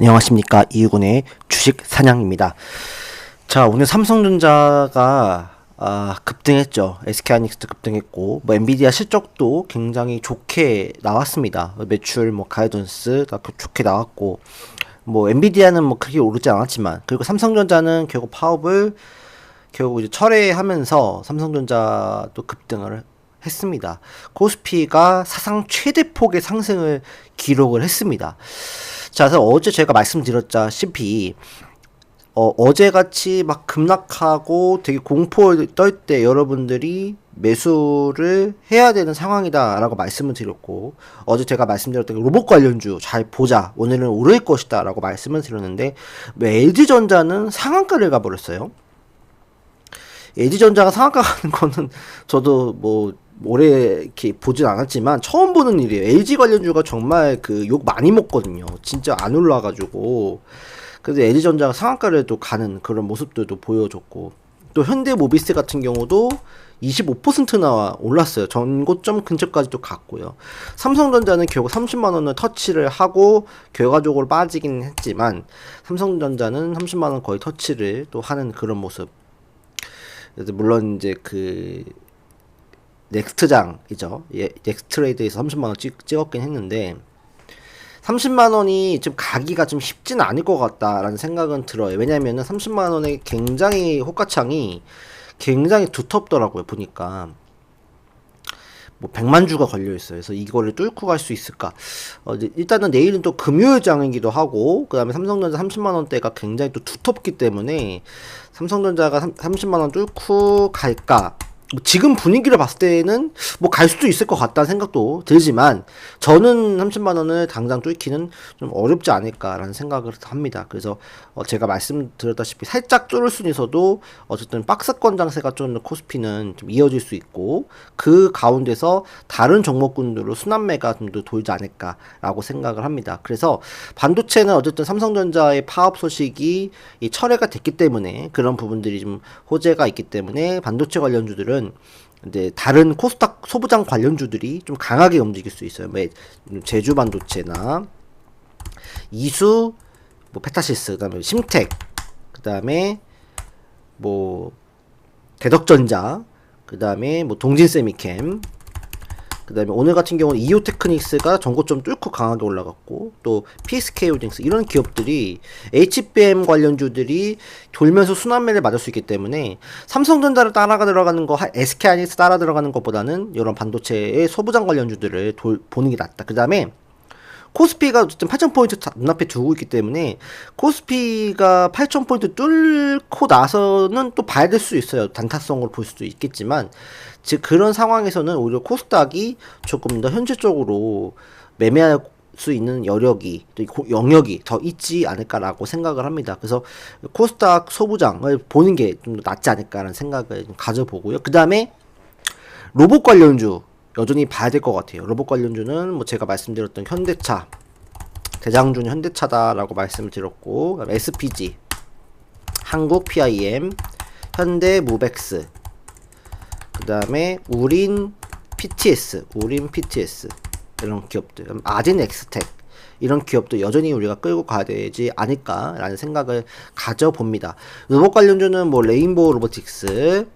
안녕하십니까, 이유군의 주식 사냥입니다. 자, 오늘 삼성전자가 급등했죠. SK하이닉스도 급등했고, 엔비디아 실적도 굉장히 좋게 나왔습니다. 매출, 가이던스 다 좋게 나왔고, 엔비디아는 그렇게 오르지 않았지만, 그리고 삼성전자는 결국 파업을 결국 이제 철회하면서 삼성전자도 급등을 했습니다. 코스피가 사상 최대 폭의 상승을 기록을 했습니다. 자, 그래서 어제 제가 말씀드렸다시피 어제같이 급락하고 되게 공포를 떨 때 여러분들이 매수를 해야 되는 상황이다 라고 말씀을 드렸고, 어제 제가 말씀드렸던 로봇 관련주 잘 보자, 오늘은 오를 것이다 라고 말씀을 드렸는데, LG전자는 상한가를 가버렸어요. LG전자가 상한가 가는 거는 저도 오래 이렇게 보진 않았지만 처음 보는 일이에요. LG 관련주가 정말 욕 많이 먹거든요. 진짜 안 올라가지고. 그래서 LG전자가 상한가를 또 가는 그런 모습들도 보여줬고, 또 현대모비스 같은 경우도 25%나 올랐어요. 전고점 근처까지도 갔고요. 삼성전자는 결국 30만원을 터치를 하고 결과적으로 빠지긴 했지만, 삼성전자는 30만원 거의 터치를 또 하는 그런 모습. 그래서 물론 이제 넥스트장이죠. 넥스트레이드에서 30만원 찍었긴 했는데, 30만원이 좀 가기가 좀 쉽진 않을 것 같다라는 생각은 들어요. 왜냐면은 30만원의 굉장히 호가창이 굉장히 두텁더라고요. 보니까 100만 주가 걸려 있어요. 그래서 이거를 뚫고 갈 수 있을까? 일단은 내일은 또 금요일장이기도 하고, 그 다음에 삼성전자 30만원대가 굉장히 또 두텁기 때문에 삼성전자가 30만원 뚫고 갈까? 지금 분위기를 봤을 때는 갈 수도 있을 것 같다는 생각도 들지만, 저는 30만원을 당장 뚫기는 좀 어렵지 않을까라는 생각을 합니다. 그래서 제가 말씀드렸다시피 살짝 뚫을 수는 있어도 어쨌든 박스권 장세가 좀 코스피는 좀 이어질 수 있고, 그 가운데서 다른 종목군으로 순환매가 좀 더 돌지 않을까라고 생각을 합니다. 그래서 반도체는 어쨌든 삼성전자의 파업 소식이 철회가 됐기 때문에 그런 부분들이 좀 호재가 있기 때문에 반도체 관련주들은 이제 다른 코스닥 소부장 관련주들이 좀 강하게 움직일 수 있어요. 제주 반도체나 이수, 페타시스, 그다음에 심텍, 그다음에 대덕전자, 그다음에 동진세미캠, 그 다음에 오늘 같은 경우는 이오테크닉스가 전고점 뚫고 강하게 올라갔고, 또 PSK홀딩스 이런 기업들이 HBM 관련주들이 돌면서 순환매를 맞을 수 있기 때문에 삼성전자를 따라가 들어가는 거, SK하이닉스 따라 들어가는 것보다는 이런 반도체의 소부장 관련주들을 보는 게 낫다. 그 다음에 코스피가 어쨌든 8,000포인트 눈앞에 두고 있기 때문에 코스피가 8,000포인트 뚫고 나서는 또 봐야 될 수 있어요. 단타성으로 볼 수도 있겠지만, 즉 그런 상황에서는 오히려 코스닥이 조금 더 현실적으로 매매할 수 있는 여력이, 또 영역이 더 있지 않을까라고 생각을 합니다. 그래서 코스닥 소부장을 보는 게 좀 더 낫지 않을까라는 생각을 좀 가져보고요. 그 다음에 로봇 관련주 여전히 봐야 될 것 같아요. 로봇 관련주는 제가 말씀드렸던 현대차, 대장주는 현대차다라고 말씀을 드렸고, SPG, 한국 PIM, 현대 무벡스, 그 다음에 우린 PTS 이런 기업들, 아진 엑스텍 이런 기업도 여전히 우리가 끌고 가야 되지 않을까라는 생각을 가져봅니다. 로봇 관련주는 레인보우 로보틱스,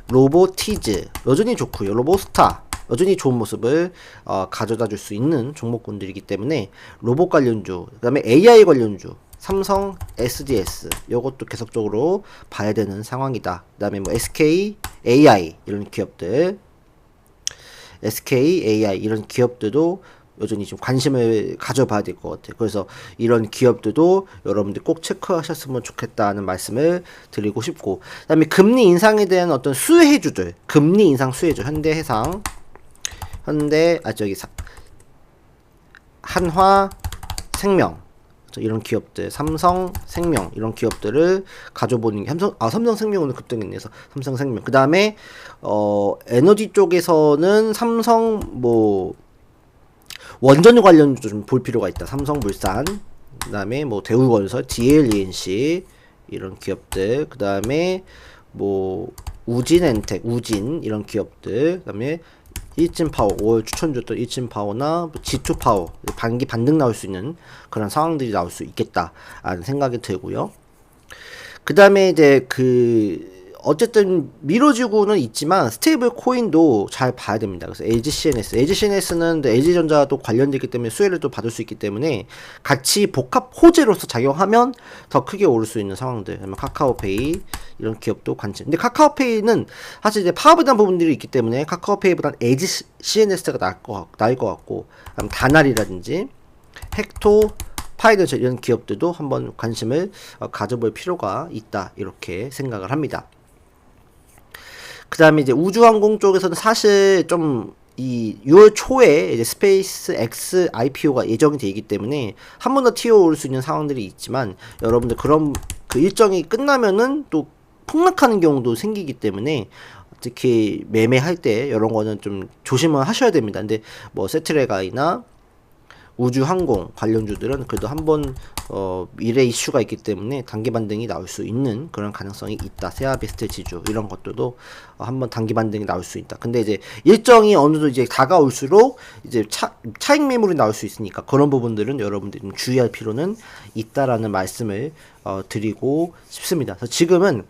로보티즈 여전히 좋고요. 로보스타 여전히 좋은 모습을 가져다 줄 수 있는 종목군들이기 때문에 로봇 관련주, 그 다음에 AI 관련주 삼성 SDS 요것도 계속적으로 봐야 되는 상황이다. 그 다음에 SK AI 이런 기업들, SK AI 이런 기업들도 여전히 좀 관심을 가져봐야 될 것 같아요. 그래서 이런 기업들도 여러분들 꼭 체크하셨으면 좋겠다는 말씀을 드리고 싶고, 그 다음에 금리 인상에 대한 어떤 수혜주들, 금리 인상 수혜주, 현대해상, 한화생명 이런 기업들, 삼성생명 이런 기업들을 가져보는 게 삼성생명은 급등했네. 그래서 삼성생명, 그 다음에 에너지 쪽에서는 삼성 원전 관련도 좀 볼 필요가 있다. 삼성물산, 그 다음에 대우건설, DLENC 이런 기업들, 그 다음에 우진엔텍, 우진 이런 기업들, 그 다음에 일진 파워, 5월 추천줬던 일진 파워나 G2 파워, 반기 반등 나올 수 있는 그런 상황들이 나올 수 있겠다라는 생각이 들고요. 그 다음에 이제 어쨌든 미뤄지고는 있지만 스테이블 코인도 잘 봐야 됩니다. 그래서 LGCNS는 LG전자도 관련되기 때문에 수혜를 또 받을 수 있기 때문에 같이 복합 호재로서 작용하면 더 크게 오를 수 있는 상황들. 카카오페이 이런 기업도 관심. 근데 카카오페이는 사실 이제 파업에 대한 부분들이 있기 때문에 카카오페이보다는 LGCNS가 나을 것 같고, 다날이라든지 헥토, 파이던셜 이런 기업들도 한번 관심을 가져볼 필요가 있다, 이렇게 생각을 합니다. 그 다음에 이제 우주항공 쪽에서는 사실 좀 이 6월 초에 이제 스페이스 X IPO가 예정이 되어 있기 때문에 한 번 더 튀어올 수 있는 상황들이 있지만, 여러분들 그런 그 일정이 끝나면은 또 폭락하는 경우도 생기기 때문에 특히 매매할 때 이런 거는 좀 조심을 하셔야 됩니다. 근데 뭐 세트레가이나 우주항공 관련주들은 그래도 한번 미래 이슈가 있기 때문에 단기 반등이 나올 수 있는 그런 가능성이 있다. 세아비스트 지주 이런 것들도 한번 단기 반등이 나올 수 있다. 근데 이제 일정이 어느 정도 이제 다가올수록 이제 차익 매물이 나올 수 있으니까 그런 부분들은 여러분들이 좀 주의할 필요는 있다라는 말씀을 드리고 싶습니다. 그래서 지금은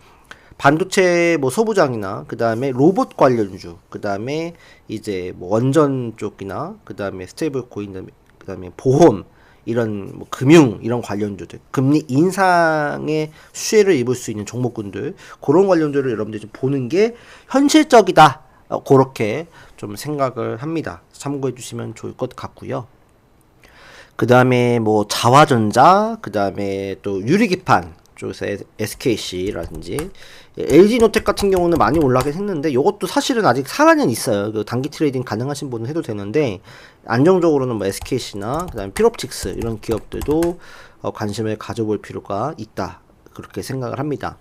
반도체 뭐 소부장이나 그 다음에 로봇 관련주, 그 다음에 이제 뭐 원전 쪽이나 그 다음에 스테이블 코인, 그 다음에 보험, 이런 뭐 금융 이런 관련주들, 금리 인상의 수혜를 입을 수 있는 종목군들, 그런 관련주를 여러분들이 좀 보는 게 현실적이다, 그렇게 좀 생각을 합니다. 참고해 주시면 좋을 것 같고요. 그 다음에 뭐 자화전자, 그 다음에 또 유리기판 쪽에서 SKC라든지 LG노텍 같은 경우는 많이 올라가긴 했는데, 이것도 사실은 아직 살아는 있어요. 그 단기 트레이딩 가능하신 분은 해도 되는데, 안정적으로는 뭐 SKC나 그 다음에 필옵틱스 이런 기업들도 관심을 가져볼 필요가 있다, 그렇게 생각을 합니다.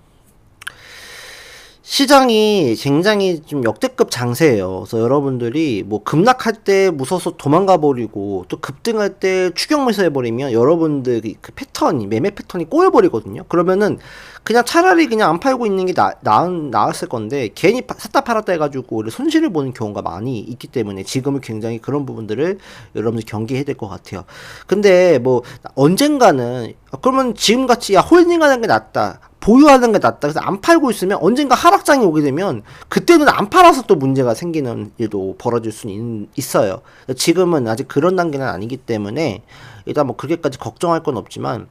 시장이 굉장히 좀 역대급 장세예요. 그래서 여러분들이 뭐 급락할 때 무서워서 도망가 버리고, 또 급등할 때 추격 매수해버리면 여러분들 그 패턴이, 매매 패턴이 꼬여버리거든요. 그러면은 그냥 차라리 그냥 안 팔고 있는 게 나았을 건데, 괜히 샀다 팔았다 해가지고 오히려 손실을 보는 경우가 많이 있기 때문에 지금은 굉장히 그런 부분들을 여러분들 경계해야 될 것 같아요. 근데 뭐 언젠가는, 그러면 지금같이 야 홀딩하는 게 낫다, 보유하는 게 낫다, 그래서 안 팔고 있으면 언젠가 하락장이 오게 되면 그때는 안 팔아서 또 문제가 생기는 일도 벌어질 수는 있어요. 지금은 아직 그런 단계는 아니기 때문에 일단 뭐 그렇게까지 걱정할 건 없지만,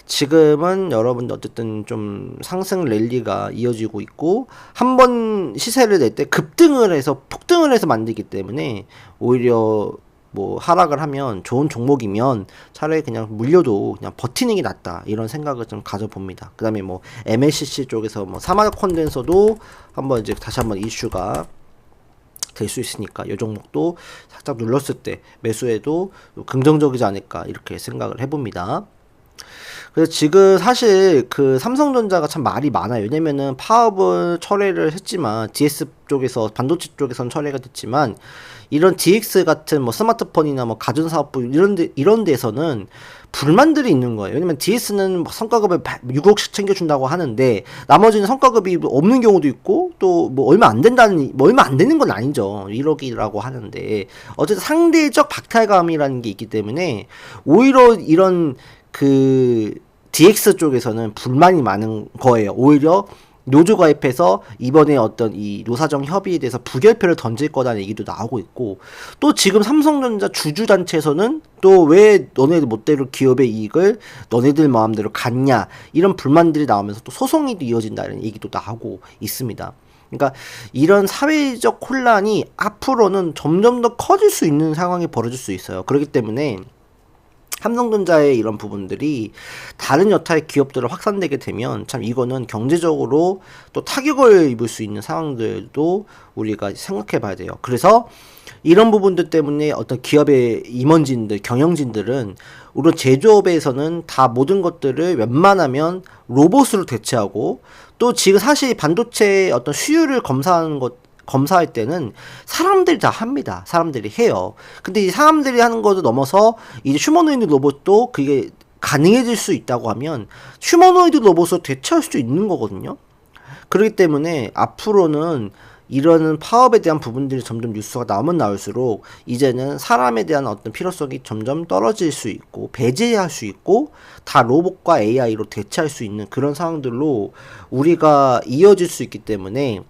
지금은 여러분들 어쨌든 좀 상승 랠리가 이어지고 있고, 한번 시세를 낼 때 급등을 해서 폭등을 해서 만들기 때문에 오히려 뭐 하락을 하면 좋은 종목이면 차라리 그냥 물려도 그냥 버티는 게 낫다, 이런 생각을 좀 가져봅니다. 그 다음에 뭐 MLCC 쪽에서 뭐 사막 콘덴서도 한번 이제 다시 한번 이슈가 될 수 있으니까 이 종목도 살짝 눌렀을 때 매수해도 긍정적이지 않을까, 이렇게 생각을 해봅니다. 그래서 지금 사실 그 삼성전자가 참 말이 많아요. 왜냐면은 파업을 철회를 했지만, DS 쪽에서, 반도체 쪽에선 철회가 됐지만, 이런 DX 같은 뭐 스마트폰이나 뭐 가전사업부 이런 데서는 불만들이 있는 거예요. 왜냐면 DS는 성과급을 6억씩 챙겨준다고 하는데, 나머지는 성과급이 없는 경우도 있고, 또 뭐 얼마 안 되는 건 아니죠. 1억이라고 하는데, 어쨌든 상대적 박탈감이라는 게 있기 때문에, 오히려 이런 DX 쪽에서는 불만이 많은 거예요. 오히려 노조 가입해서 이번에 어떤 이 노사정 협의에 대해서 부결표를 던질 거다는 얘기도 나오고 있고, 또 지금 삼성전자 주주단체에서는 또 왜 너네들 멋대로 기업의 이익을 너네들 마음대로 갖냐, 이런 불만들이 나오면서 또 소송이 이어진다는 얘기도 나오고 있습니다. 그러니까 이런 사회적 혼란이 앞으로는 점점 더 커질 수 있는 상황이 벌어질 수 있어요. 그렇기 때문에 삼성전자의 이런 부분들이 다른 여타의 기업들을 확산되게 되면 참 이거는 경제적으로 또 타격을 입을 수 있는 상황들도 우리가 생각해 봐야 돼요. 그래서 이런 부분들 때문에 어떤 기업의 임원진들, 경영진들은 우리 제조업에서는 다 모든 것들을 웬만하면 로봇으로 대체하고, 또 지금 사실 반도체 어떤 수율을 검사할 때는 사람들이 다 합니다. 사람들이 해요. 근데 이 사람들이 하는 것도 넘어서 이제 휴머노이드 로봇도 그게 가능해질 수 있다고 하면 휴머노이드 로봇을 대체할 수도 있는 거거든요. 그렇기 때문에 앞으로는 이러는 파업에 대한 부분들이 점점 뉴스가 나오면 나올수록 이제는 사람에 대한 어떤 필요성이 점점 떨어질 수 있고 배제할 수 있고 다 로봇과 AI로 대체할 수 있는 그런 상황들로 우리가 이어질 수 있기 때문에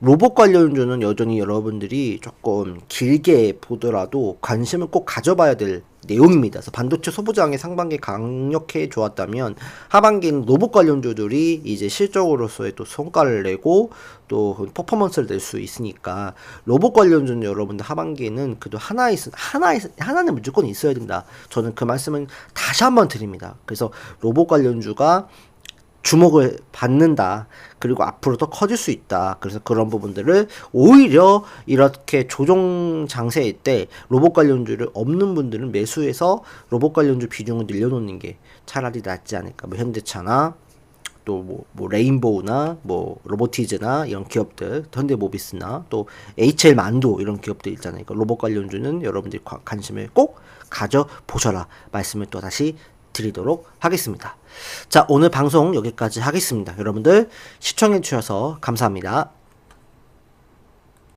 로봇 관련주는 여전히 여러분들이 조금 길게 보더라도 관심을 꼭 가져봐야 될 내용입니다. 그래서 반도체 소부장이 상반기에 강력해 좋았다면 하반기는 로봇 관련주들이 이제 실적으로서의 또 성과를 내고 또 퍼포먼스를 낼 수 있으니까 로봇 관련주는 여러분들 하반기에는 그래도 하나는 무조건 있어야 된다. 저는 그 말씀은 다시 한번 드립니다. 그래서 로봇 관련주가 주목을 받는다. 그리고 앞으로 더 커질 수 있다. 그래서 그런 부분들을 오히려 이렇게 조정 장세일 때 로봇 관련주를 없는 분들은 매수해서 로봇 관련주 비중을 늘려놓는 게 차라리 낫지 않을까. 뭐 현대차나 또 뭐 레인보우나 뭐 로보티즈나 이런 기업들, 현대모비스나 또 HL 만도 이런 기업들 있잖아요. 그러니까 로봇 관련주는 여러분들이 관심을 꼭 가져 보셔라. 말씀을 또 다시 드리도록 하겠습니다. 자, 오늘 방송 여기까지 하겠습니다. 여러분들 시청해 주셔서 감사합니다.